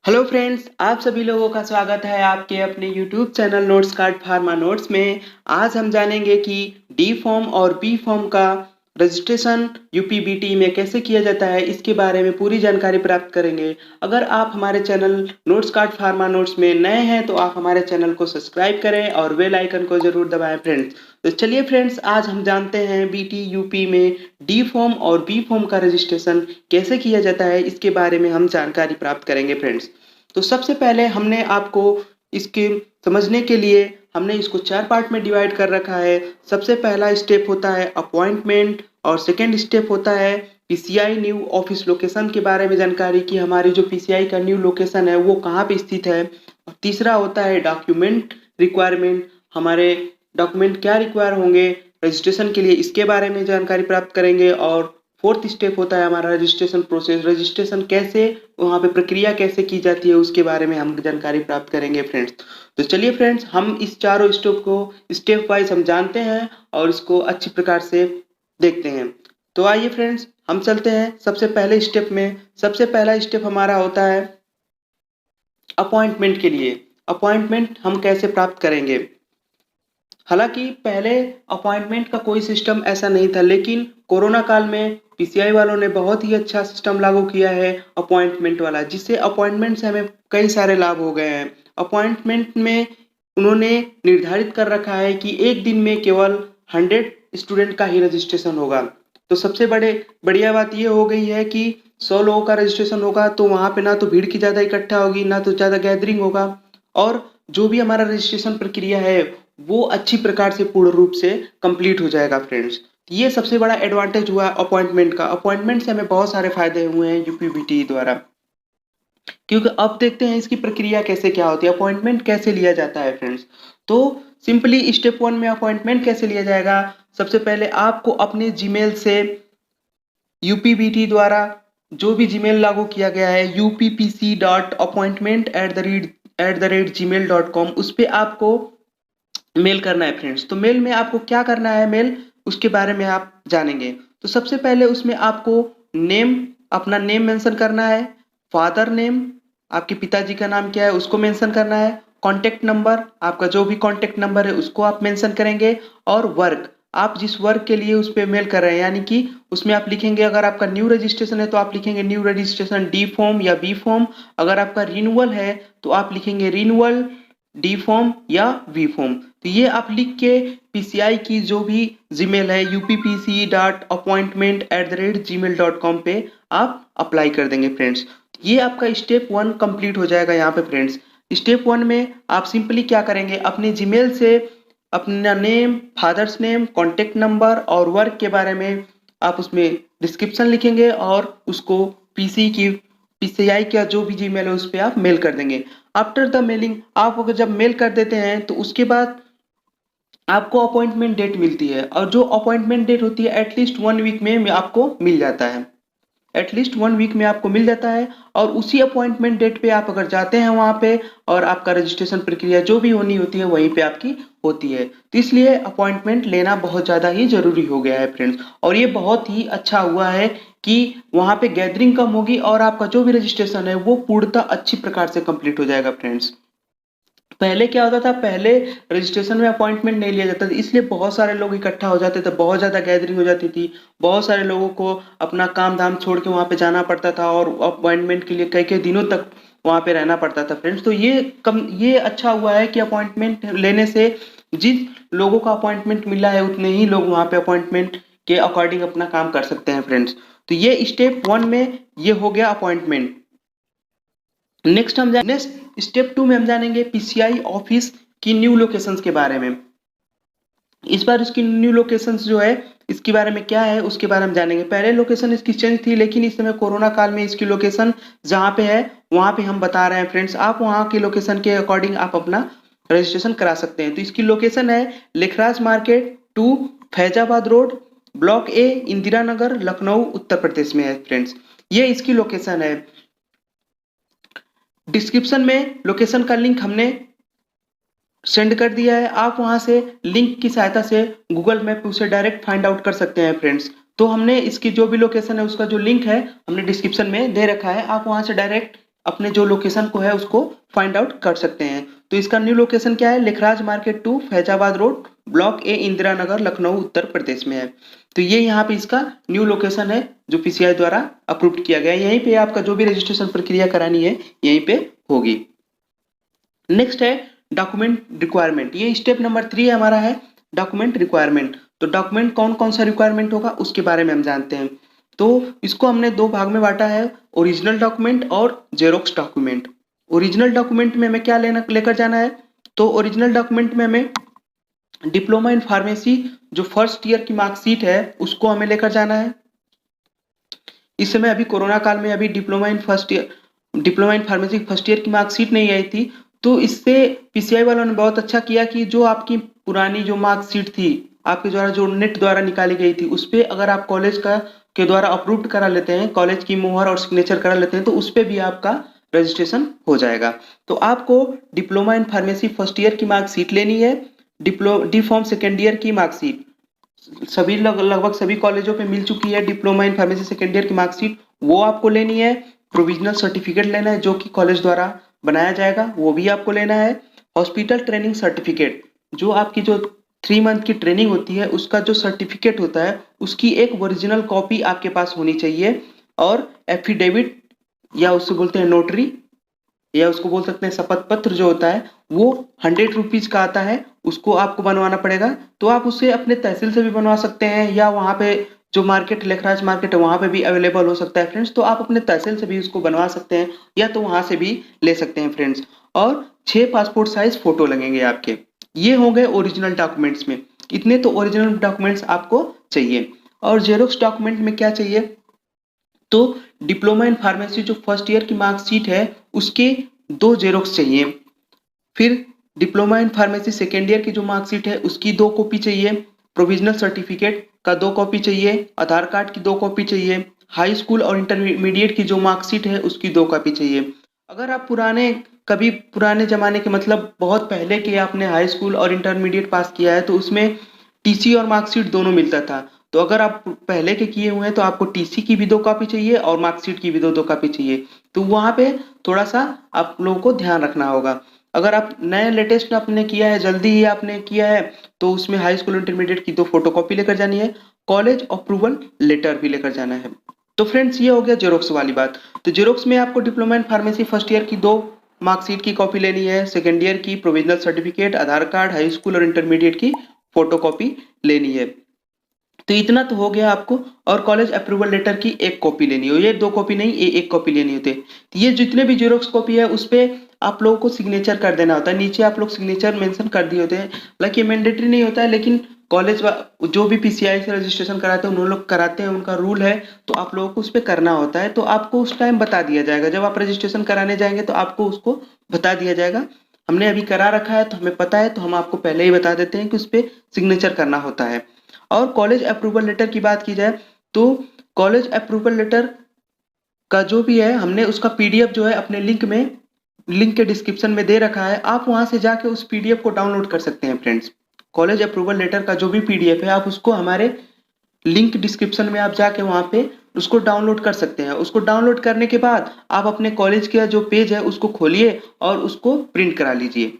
Hello friends, आप सभी लोगों का स्वागत है आपके अपने YouTube channel notes card pharma notes में। आज हम जानेंगे कि डी फॉर्म और बी फॉर्म का रजिस्ट्रेशन यूपीबीटी में कैसे किया जाता है, इसके बारे में पूरी जानकारी प्राप्त करेंगे। अगर आप हमारे channel notes card pharma notes में नए हैं तो आप हमारे चैनल को सब्सक्राइब करें और बेल आइकन को जरूर दबाएं फ्रेंड्स। तो चलिए फ्रेंड्स, आज हम जानते हैं बीटी यूपी में डी फॉर्म और बी फॉर्म का रजिस्ट्रेशन कैसे किया जाता है, इसके बारे में हम जानकारी प्राप्त करेंगे फ्रेंड्स। तो सबसे पहले हमने आपको इसके समझने के लिए हमने इसको 4 पार्ट में डिवाइड कर रखा है। सबसे पहला स्टेप होता है अपॉइंटमेंट और सेकंड स्टेप होता है पीसीआई न्यू ऑफिस लोकेशन के बारे में जानकारी कि हमारी जो पीसीआई का न्यू लोकेशन है वो कहाँ पे स्थित है। और तीसरा होता है डॉक्यूमेंट रिक्वायरमेंट, हमारे डॉक्यूमेंट क्या रिक्वायर होंगे रजिस्ट्रेशन के लिए, इसके बारे में जानकारी प्राप्त करेंगे। और फोर्थ स्टेप होता है हमारा रजिस्ट्रेशन प्रोसेस, रजिस्ट्रेशन कैसे, वहाँ पे प्रक्रिया कैसे की जाती है उसके बारे में हम जानकारी प्राप्त करेंगे फ्रेंड्स। तो चलिए फ्रेंड्स, हम इस चारों स्टेप को स्टेप वाइज हम जानते हैं और इसको अच्छी प्रकार से देखते हैं। तो आइए फ्रेंड्स, हम चलते हैं सबसे पहले स्टेप में। सबसे पहला स्टेप हमारा होता है अपॉइंटमेंट के लिए। अपॉइंटमेंट हम कैसे प्राप्त करेंगे। हालांकि पहले अपॉइंटमेंट का कोई सिस्टम ऐसा नहीं था, लेकिन कोरोना काल में पीसीआई वालों ने बहुत ही अच्छा सिस्टम लागू किया है अपॉइंटमेंट वाला, जिससे अपॉइंटमेंट से हमें कई सारे लाभ हो गए हैं। अपॉइंटमेंट में उन्होंने निर्धारित कर रखा है कि एक दिन में केवल 100 स्टूडेंट का ही रजिस्ट्रेशन होगा। तो सबसे बढ़िया बात यह हो गई है कि 100 लोगों का रजिस्ट्रेशन होगा तो वहां पे ना तो भीड़ की ज्यादा इकट्ठा होगी, ना तो ज्यादा गैदरिंग होगा, और जो भी हमारा रजिस्ट्रेशन प्रक्रिया है वो अच्छी प्रकार से पूर्ण रूप से कंप्लीट हो जाएगा फ्रेंड्स। ये सबसे बड़ा एडवांटेज हुआ अपॉइंटमेंट का। अपॉइंटमेंट से हमें बहुत सारे फायदे हुए हैं यूपीबीटी द्वारा, क्योंकि अब देखते हैं इसकी प्रक्रिया कैसे क्या होती है, अपॉइंटमेंट कैसे लिया जाता है फ्रेंड्स। तो सिंपली स्टेप 1 में अपॉइंटमेंट कैसे लिया जाएगा। सबसे पहले आपको अपने जीमेल से यूपीबीटी द्वारा जो भी जीमेल लागू किया गया है uppc.appointment@gmail.com, उस पर आपको मेल करना है फ्रेंड्स। तो मेल में आपको क्या करना है, मेल उसके बारे में आप जानेंगे। तो सबसे पहले उसमें आपको नेम, अपना नेम मेंशन करना है, फादर नेम, आपके पिताजी का नाम क्या है उसको मेंशन करना है, कॉन्टेक्ट नंबर, आपका जो भी कॉन्टेक्ट नंबर है उसको आप मेंशन करेंगे, और वर्क, आप जिस वर्क के लिए उस पर मेल कर रहे हैं, यानी कि उसमें आप लिखेंगे अगर आपका न्यू रजिस्ट्रेशन है तो आप लिखेंगे न्यू रजिस्ट्रेशन डी फॉर्म या बी फॉर्म, अगर आपका रिन्यूअल है तो आप लिखेंगे रिन्यूअल डी फॉर्म या वी फॉर्म। तो ये आप लिख के पीसीआई की जो भी जीमेल है uppc.appointment@gmail.com पे आप अप्लाई कर देंगे फ्रेंड्स। ये आपका स्टेप 1 कंप्लीट हो जाएगा यहाँ पे फ्रेंड्स। स्टेप 1 में आप सिंपली क्या करेंगे, अपने जीमेल से अपना name, father's name, contact number और वर्क के बारे में आप उसमें डिस्क्रिप्शन लिखेंगे और उसको पीसीआई का जो भी जीमेल है उस पर आप मेल कर देंगे। आफ्टर द मेलिंग, आप अगर जब मेल कर देते हैं तो उसके बाद आपको अपॉइंटमेंट डेट मिलती है, और जो अपॉइंटमेंट डेट होती है एटलीस्ट 1 वीक में आपको मिल जाता है, एटलीस्ट 1 वीक में आपको मिल जाता है। और उसी अपॉइंटमेंट डेट पे आप अगर जाते हैं वहां पे, और आपका रजिस्ट्रेशन प्रक्रिया जो भी होनी होती है वहीं पे आपकी होती है। तो इसलिए अपॉइंटमेंट लेना बहुत ज़्यादा ही जरूरी हो गया है फ्रेंड्स। और ये बहुत ही अच्छा हुआ है कि वहां पे गैदरिंग कम होगी और आपका जो भी रजिस्ट्रेशन है वो पूर्णतः अच्छी प्रकार से कंप्लीट हो जाएगा फ्रेंड्स। पहले क्या होता था, पहले रजिस्ट्रेशन में अपॉइंटमेंट नहीं लिया जाता था, इसलिए बहुत सारे लोग इकट्ठा हो जाते थे, बहुत ज़्यादा गैदरिंग हो जाती थी, बहुत सारे लोगों को अपना काम धाम छोड़ के वहाँ पे जाना पड़ता था और अपॉइंटमेंट के लिए कई कई दिनों तक वहाँ पे रहना पड़ता था फ्रेंड्स। तो ये अच्छा हुआ है कि अपॉइंटमेंट लेने से जिस लोगों का अपॉइंटमेंट मिला है उतने ही लोग वहाँ पे अपॉइंटमेंट के अकॉर्डिंग अपना काम कर सकते हैं फ्रेंड्स। तो ये स्टेप 1 में ये हो गया अपॉइंटमेंट। नेक्स्ट स्टेप 2 में हम जानेंगे पीसीआई ऑफिस की न्यू लोकेशंस के बारे में। इस बार इसकी न्यू लोकेशंस जो है इसके बारे में क्या है उसके बारे में जानेंगे। पहले लोकेशन इसकी चेंज थी, लेकिन इस समय कोरोना काल में इसकी लोकेशन जहाँ पे है वहाँ पे हम बता रहे हैं फ्रेंड्स, आप वहाँ की लोकेशन के अकॉर्डिंग आप अपना रजिस्ट्रेशन करा सकते हैं। तो इसकी लोकेशन है Lekhraj market 2, Faizabad road, block A, Indira Nagar, Lucknow, Uttar Pradesh में है फ्रेंड्स। ये इसकी लोकेशन है। डिस्क्रिप्शन में लोकेशन का लिंक हमने सेंड कर दिया है, आप वहां से लिंक की सहायता से गूगल मैप उसे डायरेक्ट फाइंड आउट कर सकते हैं फ्रेंड्स। तो हमने इसकी जो भी लोकेशन है उसका जो लिंक है हमने डिस्क्रिप्शन में दे रखा है, आप वहां से डायरेक्ट अपने जो लोकेशन को है उसको फाइंड आउट कर सकते हैं। तो इसका न्यू लोकेशन क्या है, Lekhraj market 2 Faizabad road block A Indira Nagar Lucknow Uttar Pradesh में है। तो ये यहाँ पे इसका न्यू लोकेशन है जो पीसीआई द्वारा अप्रूव किया गया है। यहीं पे आपका जो भी रजिस्ट्रेशन प्रक्रिया करानी है यहीं पे होगी। नेक्स्ट है डॉक्यूमेंट रिक्वायरमेंट। ये स्टेप नंबर 3 हमारा है डॉक्यूमेंट रिक्वायरमेंट। तो डॉक्यूमेंट कौन कौन सा रिक्वायरमेंट होगा उसके बारे में हम जानते हैं। तो इसको हमने दो भाग में बांटा है, ओरिजिनल डॉक्यूमेंट और जेरोक्स डॉक्यूमेंट। ओरिजिनल डॉक्यूमेंट में हमें क्या लेकर जाना है, तो ओरिजिनल डॉक्यूमेंट में हमें डिप्लोमा इन फार्मेसी जो फर्स्ट ईयर की मार्कशीट है उसको हमें लेकर जाना है। इस समय अभी कोरोना काल में अभी diploma in pharmacy first year की मार्कशीट नहीं आई थी, तो इससे पीसीआई वालों ने बहुत अच्छा किया कि जो आपकी पुरानी जो मार्कशीट थी आपके द्वारा जो नेट द्वारा निकाली गई थी उस पर अगर आप कॉलेज का के द्वारा अप्रूव्ड करा लेते हैं, कॉलेज की मुहर और सिग्नेचर करा लेते हैं, तो उस पर भी आपका रजिस्ट्रेशन हो जाएगा। तो आपको diploma in pharmacy first year की मार्कशीट लेनी है, डी फॉर्म सेकेंड ईयर की मार्कशीट सभी लगभग सभी कॉलेजों पे मिल चुकी है। Diploma in pharmacy second year की मार्कशीट वो आपको लेनी है। प्रोविजनल सर्टिफिकेट लेना है जो कि कॉलेज द्वारा बनाया जाएगा, वो भी आपको लेना है। हॉस्पिटल ट्रेनिंग सर्टिफिकेट जो आपकी जो 3 मंथ की ट्रेनिंग होती है उसका जो सर्टिफिकेट होता है उसकी एक ओरिजिनल कॉपी आपके पास होनी चाहिए। और एफिडेविट या उससे बोलते हैं नोटरी या उसको बोल सकते हैं शपथ पत्र जो होता है वो 100 रुपीज का आता है, उसको आपको बनवाना पड़ेगा। तो आप उसे अपने तहसील से भी बनवा सकते हैं या वहाँ पे जो मार्केट लेखराज मार्केट है वहाँ पे भी अवेलेबल हो सकता है फ्रेंड्स। तो आप अपने तहसील से भी उसको बनवा सकते हैं या तो वहाँ से भी ले सकते हैं फ्रेंड्स। और 6 पासपोर्ट साइज फोटो लगेंगे आपके। ये हो गए ओरिजिनल डॉक्यूमेंट्स में, इतने तो ओरिजिनल डॉक्यूमेंट्स आपको चाहिए। और जेरोक्स डॉक्यूमेंट में क्या चाहिए, तो डिप्लोमा इन फार्मेसी जो फर्स्ट ईयर की मार्कशीट है उसके 2 जेरोक्स चाहिए। फिर diploma in pharmacy second year की जो मार्कशीट है उसकी 2 कॉपी चाहिए। प्रोविजनल सर्टिफिकेट का 2 कॉपी चाहिए। आधार कार्ड की 2 कॉपी चाहिए। हाई स्कूल और इंटरमीडिएट की जो मार्कशीट है उसकी 2 कॉपी चाहिए। अगर आप कभी पुराने जमाने के मतलब बहुत पहले के आपने हाई स्कूल और इंटरमीडिएट पास किया है तो उसमें टीसी और मार्कशीट दोनों मिलता था। तो अगर आप पहले के किए हुए हैं तो आपको टीसी की भी 2 कॉपी चाहिए और मार्कशीट की भी 2 कॉपी चाहिए। तो वहां पे थोड़ा सा आप लोगों को ध्यान रखना होगा। अगर आप नए लेटेस्ट आपने किया है, जल्दी ही आपने किया है, तो उसमें हाई स्कूल इंटरमीडिएट की 2 फोटोकॉपी लेकर जानी है। कॉलेज अप्रूवल लेटर भी लेकर जाना है। तो फ्रेंड्स ये हो गया जेरोक्स वाली बात। तो जेरोक्स में आपको diploma in pharmacy first year की 2 मार्कशीट की कॉपी लेनी है, सेकेंड ईयर की प्रोविजनल सर्टिफिकेट, आधार कार्ड, हाई स्कूल और इंटरमीडिएट की फोटोकॉपी लेनी है। तो इतना तो हो गया आपको। और कॉलेज अप्रूवल लेटर की 1 कॉपी लेनी हो, ये 2 कॉपी नहीं, ये 1 कॉपी लेनी होती है। तो ये जितने भी जेरोक्स कॉपी है उस पे आप लोगों को सिग्नेचर कर देना होता है। नीचे आप लोग सिग्नेचर मेंशन कर दिए होते हैं, हालांकि मैंडेटरी नहीं होता है लेकिन कॉलेज जो भी पीसीआई से रजिस्ट्रेशन कराते हैं उन लोग कराते हैं, उनका रूल है। तो आप लोगों को उस पर करना होता है। तो आपको उस टाइम बता दिया जाएगा, जब आप रजिस्ट्रेशन कराने जाएंगे तो आपको उसको बता दिया जाएगा। हमने अभी करा रखा है तो हमें पता है, तो हम आपको पहले ही बता देते हैं कि उस पर सिग्नेचर करना होता है। और कॉलेज अप्रूवल लेटर की बात की जाए तो कॉलेज अप्रूवल लेटर का जो भी है हमने उसका पीडीएफ जो है अपने लिंक के डिस्क्रिप्शन में दे रखा है। आप वहां से जाके उस पीडीएफ को डाउनलोड कर सकते हैं फ्रेंड्स। कॉलेज अप्रूवल लेटर का जो भी पीडीएफ है आप उसको हमारे लिंक डिस्क्रिप्शन में आप जाके वहां पे उसको डाउनलोड कर सकते हैं। उसको डाउनलोड करने के बाद आप अपने कॉलेज का जो पेज है उसको खोलिए और उसको प्रिंट करा लीजिए।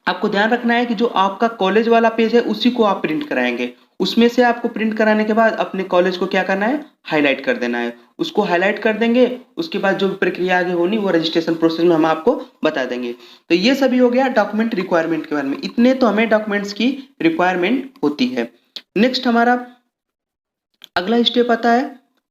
आपको ध्यान रखना है कि जो आपका कॉलेज वाला पेज है उसी को आप प्रिंट कराएंगे। उसमें से आपको प्रिंट कराने के बाद अपने कॉलेज को क्या करना है, हाईलाइट कर देना है। उसको हाईलाइट कर देंगे, उसके बाद जो भी प्रक्रिया आगे होनी वो रजिस्ट्रेशन प्रोसेस में हम आपको बता देंगे। तो ये सभी हो गया डॉक्यूमेंट रिक्वायरमेंट के बारे में। इतने तो हमें डॉक्यूमेंट्स की रिक्वायरमेंट होती है। नेक्स्ट हमारा अगला स्टेप आता है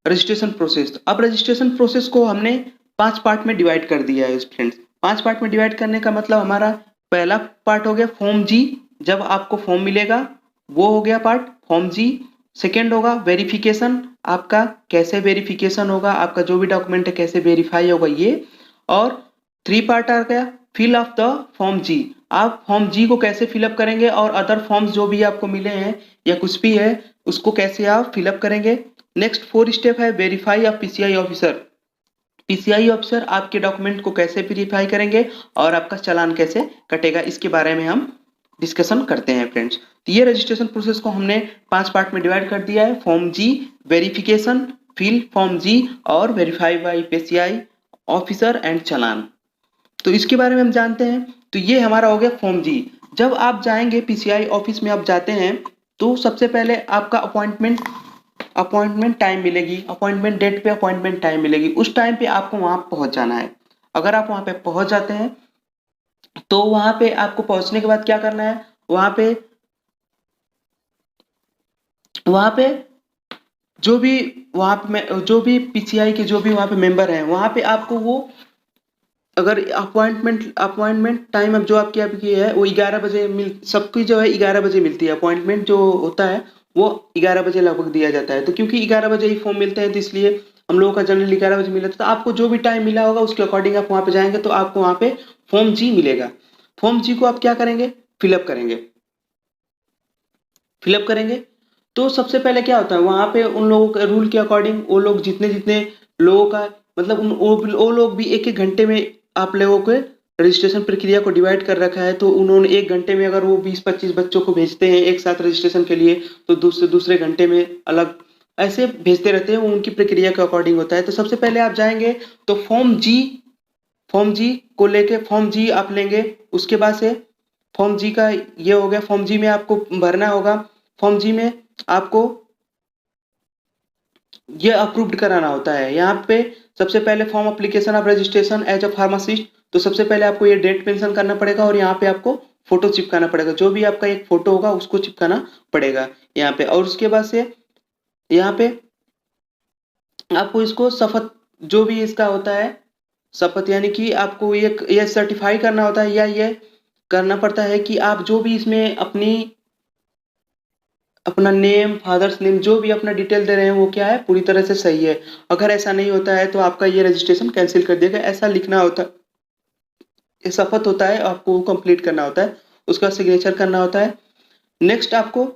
रजिस्ट्रेशन प्रोसेस। अब रजिस्ट्रेशन प्रोसेस को हमने 5 पार्ट में डिवाइड कर दिया है फ्रेंड्स। 5 पार्ट में डिवाइड करने का मतलब हमारा पहला पार्ट हो गया फॉर्म जी, जब आपको फॉर्म मिलेगा वो हो गया पार्ट फॉर्म जी। सेकेंड होगा वेरिफिकेशन, आपका कैसे वेरिफिकेशन होगा, आपका जो भी डॉक्यूमेंट है कैसे वेरीफाई होगा ये। और 3 पार्ट आ गया फिल ऑफ द फॉर्म जी, आप फॉर्म जी को कैसे फिलअप करेंगे और अदर फॉर्म्स जो भी आपको मिले हैं या कुछ भी है उसको कैसे आप फिलअप करेंगे। नेक्स्ट 4 स्टेप है verify of PCI officer. PCI officer आपके डॉक्यूमेंट को कैसे वेरीफाई करेंगे और आपका चालान कैसे कटेगा, इसके बारे में हम डिस्कशन करते हैं फ्रेंड्स। तो ये रजिस्ट्रेशन प्रोसेस को हमने 5 पार्ट में डिवाइड कर दिया है, form G, verification, fill form G और verify by PCI officer and challan. तो इसके बारे में हम जानते हैं। तो ये हमारा हो गया फॉर्म जी। जब आप जाएंगे पीसीआई ऑफिस में आप जाते हैं तो सबसे पहले आपका अपॉइंटमेंट टाइम मिलेगी, अपॉइंटमेंट डेट पे अपॉइंटमेंट टाइम मिलेगी, उस टाइम पे आपको वहां पहुंच जाना है। अगर आप वहां पे पहुंच जाते हैं तो वहां पे आपको पहुंचने के बाद क्या करना है, वहां पे जो भी पीसीआई के जो भी वहां पे मेंबर हैं वहां पे आपको वो, अगर अपॉइंटमेंट टाइम अब जो आपकी है वो 11 बजे सबकी जो है 11 बजे मिलती है। अपॉइंटमेंट जो होता है वो 11 बजे लगभग दिया जाता है। तो क्योंकि 11 बजे ही फॉर्म मिलते हैं तो इसलिए हम लोगों का जनरल 11 बजे मिला था। तो आपको जो भी टाइम मिला होगा उसके अकॉर्डिंग आप वहां पे जाएंगे तो आपको वहां पे फॉर्म जी मिलेगा। फॉर्म जी को आप क्या करेंगे, फिलअप करेंगे। फिलअप करेंगे तो सबसे पहले क्या होता है वहां पे उन लोगों के रूल के अकॉर्डिंग वो लोग जितने जितने लोगों का मतलब वो लोग भी एक एक घंटे में आप लोगों के रजिस्ट्रेशन प्रक्रिया को डिवाइड कर रखा है। तो उन्होंने एक घंटे में अगर वो 20-25 बच्चों को भेजते हैं एक साथ रजिस्ट्रेशन के लिए तो दूसरे दूसरे घंटे में अलग ऐसे भेजते रहते हैं। वो उनकी प्रक्रिया के अकॉर्डिंग होता है। तो सबसे पहले आप जाएंगे तो फॉर्म जी को लेके फॉर्म जी आप लेंगे। उसके बाद से फॉर्म जी का ये हो गया। फॉर्म जी में आपको भरना होगा। फॉर्म जी में आपको ये अप्रूव्ड कराना होता है। यहाँ पे सबसे पहले form application of registration as a pharmacist. तो सबसे पहले आपको ये डेट मेंशन करना पड़ेगा और यहाँ पे आपको फोटो चिपकाना पड़ेगा। जो भी आपका एक फोटो होगा उसको चिपकाना पड़ेगा यहाँ पे। और उसके बाद से यहाँ पे आपको इसको शपथ जो भी इसका होता है शपथ यानी कि आपको ये सर्टिफाई करना होता है या ये करना पड़ता है कि आप जो भी इसमें अपना नेम फादर्स नेम जो भी अपना डिटेल दे रहे हैं वो क्या है पूरी तरह से सही है। अगर ऐसा नहीं होता है तो आपका ये रजिस्ट्रेशन कैंसिल कर देगा। ऐसा लिखना होता है, ये शपथ होता है, आपको कंप्लीट करना होता है, उसका सिग्नेचर करना होता है। नेक्स्ट आपको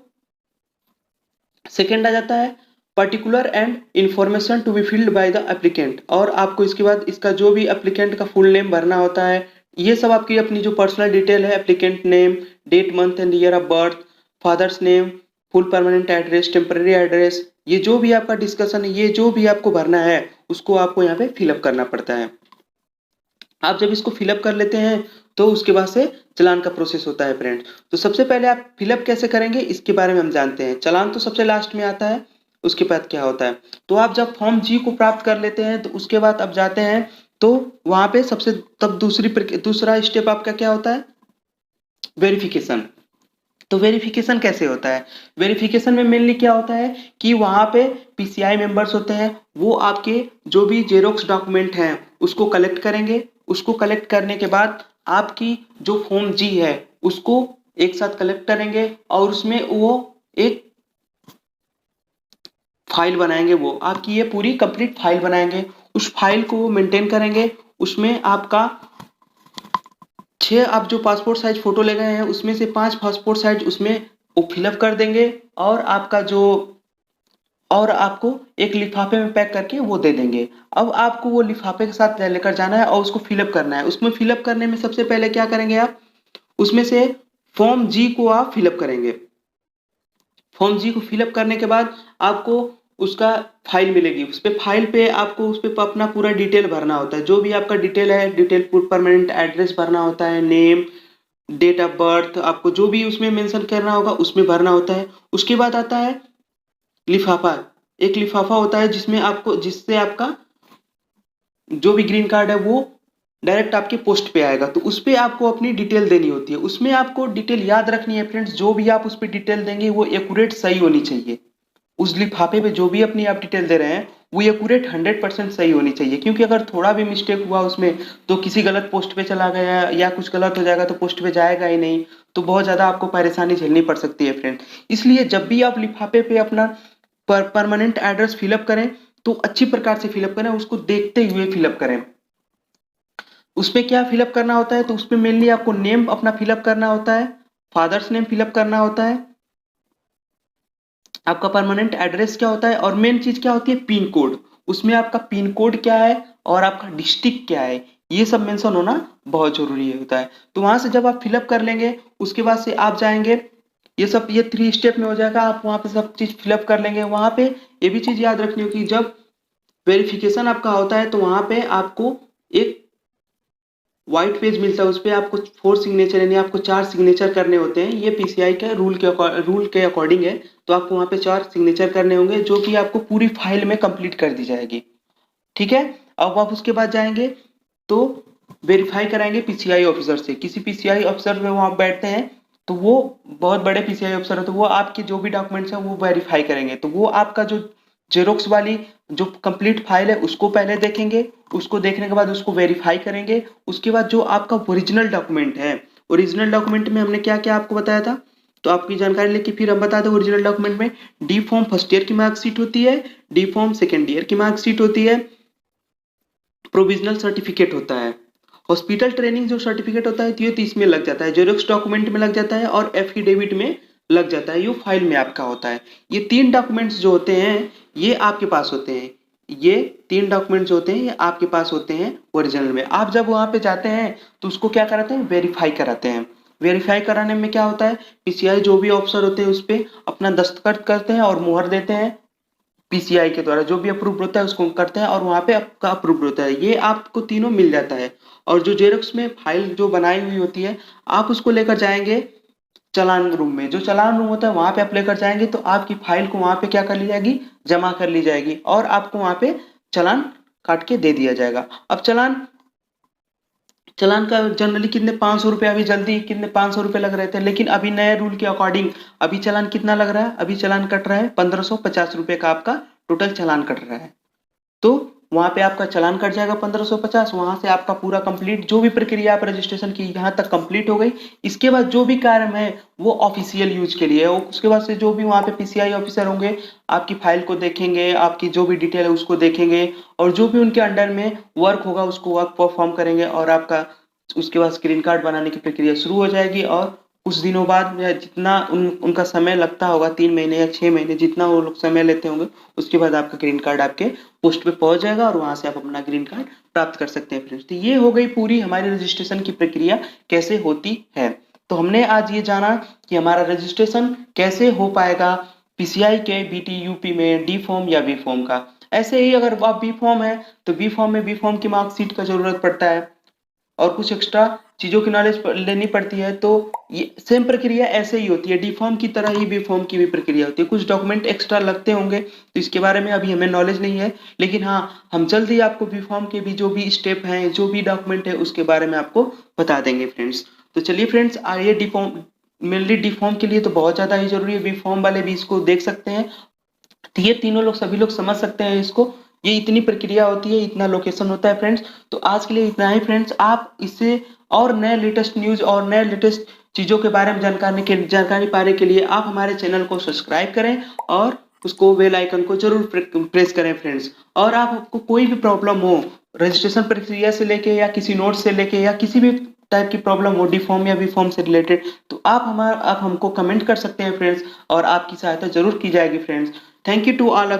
सेकेंड आ जाता है particular and information to be filled by the applicant. और आपको इसके बाद इसका जो भी एप्लीकेंट का फुल नेम भरना होता है। ये सब आपकी अपनी जो पर्सनल डिटेल है applicant name, date month and year of birth, father's name, full permanent address, temporary address, ये जो भी आपका डिस्कशन है ये जो भी आपको भरना है उसको आपको यहाँ पे फिलअप करना पड़ता है। आप जब इसको फिलअप कर लेते हैं तो उसके बाद से चालान का प्रोसेस होता है फ्रेंड्स। तो सबसे पहले आप फिलअप कैसे करेंगे इसके बारे में हम जानते हैं। चालान तो सबसे लास्ट में आता है। उसके बाद क्या होता है तो आप जब फॉर्म जी को प्राप्त कर लेते हैं तो उसके बाद आप जाते हैं तो वहां पे सबसे तब दूसरा स्टेप आपका क्या होता है, वेरिफिकेशन। तो वेरिफिकेशन कैसे होता है, वेरिफिकेशन में मेनली क्या होता है कि वहां पे पीसीआई मेंबर्स होते हैं वो आपके जो भी जेरोक्स डॉक्यूमेंट हैं उसको कलेक्ट करेंगे। उसको कलेक्ट करने के बाद आपकी जो फॉर्म जी है उसको एक साथ कलेक्ट करेंगे और उसमें वो एक फाइल बनाएंगे। वो आपकी ये पूरी कंप्लीट फाइल बनाएंगे। उस फाइल को वो मेंटेन करेंगे। उसमें आपका 6 आप जो पासपोर्ट साइज फोटो ले गए हैं उसमें से 5 पासपोर्ट साइज उसमें वो फिलअप कर देंगे और आपको एक लिफाफे में पैक करके वो दे देंगे। अब आपको वो लिफाफे के साथ लेकर जाना है और उसको फिलअप करना है। उसमें फिलअप करने में सबसे पहले क्या करेंगे आप, उसमें से फॉर्म जी को आप फिलअप करेंगे। फॉर्म जी को फिलअप करने के बाद आपको उसका फाइल मिलेगी। उस पे फाइल पे आपको उस पे अपना पूरा डिटेल भरना होता है। जो भी आपका डिटेल है डिटेल परमानेंट एड्रेस भरना होता है, नेम, डेट ऑफ बर्थ, आपको जो भी उसमें मेंशन करना होगा उसमें भरना होता है। उसके बाद आता है लिफाफा। एक लिफाफा होता है जिससे आपका जो भी ग्रीन कार्ड है वो डायरेक्ट आपके पोस्ट पे आएगा। तो उस पे आपको अपनी डिटेल देनी होती है। उसमें आपको डिटेल याद रखनी है फ्रेंड्स। जो भी आप उस पे डिटेल देंगे वो एक्यूरेट सही होनी चाहिए। उस लिफाफे पे जो भी अपनी आप डिटेल दे रहे हैं वो एक्यूरेट 100% सही होनी चाहिए। क्योंकि अगर थोड़ा भी मिस्टेक हुआ उसमें तो किसी गलत पोस्ट पे चला गया या कुछ गलत हो जाएगा तो पोस्ट पे जाएगा ही नहीं। तो बहुत ज्यादा आपको परेशानी झेलनी पड़ सकती है फ्रेंड। इसलिए जब भी आप लिफाफे पे अपना परमानेंट एड्रेस फिलअप करें तो अच्छी प्रकार से फिलअप करें, उसको देखते हुए फिलअप करें। उसमें क्या फिलअप करना होता है तो उसमें मेनली आपको नेम अपना फिलअप करना होता है, फादर्स नेम फिलअप करना होता है, आपका परमानेंट एड्रेस क्या होता है और मेन चीज क्या होती है पिन कोड। उसमें आपका पिन कोड क्या है और आपका डिस्ट्रिक्ट क्या है ये सब मेंशन होना बहुत जरूरी होता है। तो वहां से जब आप फिलअप कर लेंगे उसके बाद से आप जाएंगे ये 3 स्टेप में हो जाएगा। आप वहां पे सब चीज फिलअप कर लेंगे। वहां पे ये भी चीज याद रखनी होगी जब वेरिफिकेशन आपका होता है तो वहां पे आपको एक व्हाइट पेज मिलता है, उस पे आपको 4 सिग्नेचर यानी आपको 4 सिग्नेचर करने होते हैं। ये पीसीआई का रूल के अकॉर्डिंग है, तो आपको वहाँ पे 4 सिग्नेचर करने होंगे जो कि आपको पूरी फाइल में कंप्लीट कर दी जाएगी। ठीक है, अब आप उसके बाद जाएंगे तो वेरीफाई कराएंगे पीसीआई ऑफिसर से। किसी पीसीआई ऑफिसर में वहाँ बैठते हैं तो वो बहुत बड़े पीसीआई ऑफिसर है, तो वो आपके जो भी डॉक्यूमेंट्स हैं वो वेरीफाई करेंगे। तो वो आपका जो जेरोक्स वाली जो कंप्लीट फाइल है उसको पहले देखेंगे, उसको देखने के बाद उसको वेरीफाई करेंगे। उसके बाद जो आपका ओरिजिनल डॉक्यूमेंट है, ओरिजिनल डॉक्यूमेंट में हमने क्या क्या आपको बताया था, तो आपकी जानकारी लेके फिर हम बता दें। ओरिजिनल डॉक्यूमेंट में डी फॉर्म फर्स्ट ईयर की मार्कशीट होती है, डी फॉर्म सेकेंड ईयर की मार्कशीट होती है, प्रोविजनल सर्टिफिकेट होता है, हॉस्पिटल ट्रेनिंग जो सर्टिफिकेट होता है तो ये 30 में लग जाता है, जेरोक्स डॉक्यूमेंट में लग जाता है और एफिडेविट में लग जाता है, ये फाइल में आपका होता है। ये 3 डॉक्यूमेंट्स जो होते हैं ये आपके पास होते हैं, ये 3 डॉक्यूमेंट्स होते हैं ये आपके पास होते हैं ओरिजिनल में। आप जब वहां पे जाते हैं तो उसको क्या कराते हैं, वेरीफाई कराते हैं। वेरीफाई कराने में क्या होता है, पीसीआई जो भी ऑफिसर होते हैं उस पर अपना दस्तखत करते हैं और मुहर देते हैं। पीसीआई के द्वारा जो भी अप्रूव होता है उसको करते हैं और वहां पे आपका अप्रूव होता है। ये आपको तीनों मिल जाता है। और जो जेरोक्स में फाइल जो बनाई हुई होती है आप उसको लेकर जाएंगे चालान रूम में। जो चालान रूम होता है वहां पे आप लेकर जाएंगे तो आपकी फाइल को वहां पे क्या कर ली जाएगी, जमा कर ली जाएगी और आपको वहां पे चालान काट के दे दिया जाएगा। अब चालान चालान का जनरली कितने 500 रुपये, अभी जल्दी कितने 500 रुपये लग रहे थे, लेकिन अभी नए रूल के अकॉर्डिंग अभी चालान कितना लग रहा है, अभी चालान कट रहा है 1550 रुपये का आपका टोटल चालान कट रहा है। तो वहां पे आपका चालान कट जाएगा 1550। वहां से आपका पूरा कंप्लीट जो भी प्रक्रिया आप रजिस्ट्रेशन की यहाँ तक कंप्लीट हो गई। इसके बाद जो भी कार्य है वो ऑफिशियल यूज के लिए है। उसके बाद से जो भी वहां पे पीसीआई ऑफिसर होंगे आपकी फाइल को देखेंगे, आपकी जो भी डिटेल है उसको देखेंगे और जो भी उनके अंडर में वर्क होगा उसको वर्क परफॉर्म करेंगे और आपका उसके बाद स्क्रीन कार्ड बनाने की प्रक्रिया शुरू हो जाएगी। और कुछ दिनों बाद या जितना उनका समय लगता होगा 3 महीने या 6 महीने जितना वो लोग समय लेते होंगे, उसके बाद आपका ग्रीन कार्ड आपके पोस्ट पे पहुंच जाएगा और वहां से आप अपना ग्रीन कार्ड प्राप्त कर सकते हैं फ्रेंड्स। तो ये हो गई पूरी हमारी रजिस्ट्रेशन की प्रक्रिया कैसे होती है। तो हमने आज ये जाना कि हमारा रजिस्ट्रेशन कैसे हो पाएगा पीसीआई के बीटी यूपी में डी फॉर्म या बी फॉर्म का। ऐसे ही अगर आप बी फॉर्म है तो बी फॉर्म में बी फॉर्म की मार्कशीट का जरूरत पड़ता है और कुछ एक्स्ट्रा चीजों की नॉलेज लेनी पड़ती है। तो ये सेम प्रक्रिया ऐसे ही होती है, डी फॉर्म की तरह ही बी फॉर्म की भी प्रक्रिया होती है। कुछ डॉक्यूमेंट एक्स्ट्रा लगते होंगे तो इसके बारे में अभी हमें नॉलेज नहीं है, लेकिन हाँ हम जल्द ही आपको बी फॉर्म के भी जो भी स्टेप हैं जो भी डॉक्यूमेंट है उसके बारे में आपको बता देंगे फ्रेंड्स। तो चलिए फ्रेंड्स, आइए D form mainly D form के लिए तो बहुत ज्यादा ही जरूरी है, बी फॉर्म वाले भी इसको देख सकते हैं। तो ये तीनों लोग सभी लोग समझ सकते हैं इसको, ये इतनी प्रक्रिया होती है, इतना लोकेशन होता है फ्रेंड्स। तो आज के लिए इतना ही फ्रेंड्स। आप इससे और नए लेटेस्ट न्यूज और नए लेटेस्ट चीजों के बारे में जानकारी पाने के लिए आप हमारे चैनल को सब्सक्राइब करें और उसको बेल आइकन को जरूर प्रेस करें फ्रेंड्स। और आपको कोई भी प्रॉब्लम हो रजिस्ट्रेशन प्रक्रिया से लेके या किसी नोट से लेके या किसी भी टाइप की प्रॉब्लम हो डी फॉर्म या बी फॉर्म से रिलेटेड, तो आप हमको कमेंट कर सकते हैं फ्रेंड्स और आपकी सहायता जरूर की जाएगी friends. Thank you to all.